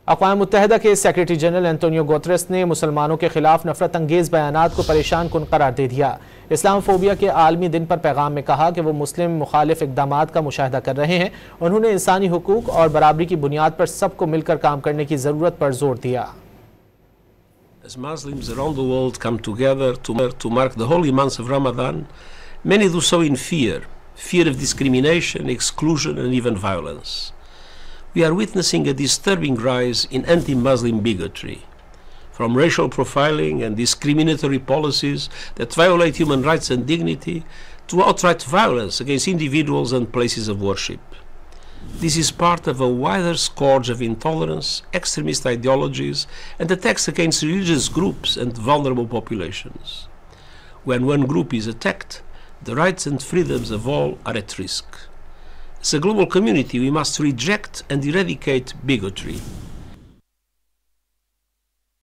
अक़वाम मुत्तहिदा के secretary general Antonio Guterres ने मुसलमानों के खिलाफ नफरत अंगेज़ बयानात को परेशान कुन करार दे दिया। इस्लामफोबिया के आलमी दिन पर पैगाम में कहा कि वो मुस्लिम मुखालिफ इक़दामात का मुशाहिदा कर रहे हैं। उन्होंने इंसानी हुकूक और बराबरी की बुनियाद पर सबको मिलकर काम करने की ज़रूरत पर जोर दिया। As Muslims around the world come together to mark the holy months of Ramadan, many do so in fear of discrimination, exclusion and even violence. We are witnessing a disturbing rise in anti-Muslim bigotry, from racial profiling and discriminatory policies that violate human rights and dignity to outright violence against individuals and places of worship. This is part of a wider scourge of intolerance, extremist ideologies, and attacks against religious groups and vulnerable populations. When one group is attacked, the rights and freedoms of all are at risk. As a global community, we must reject and eradicate bigotry.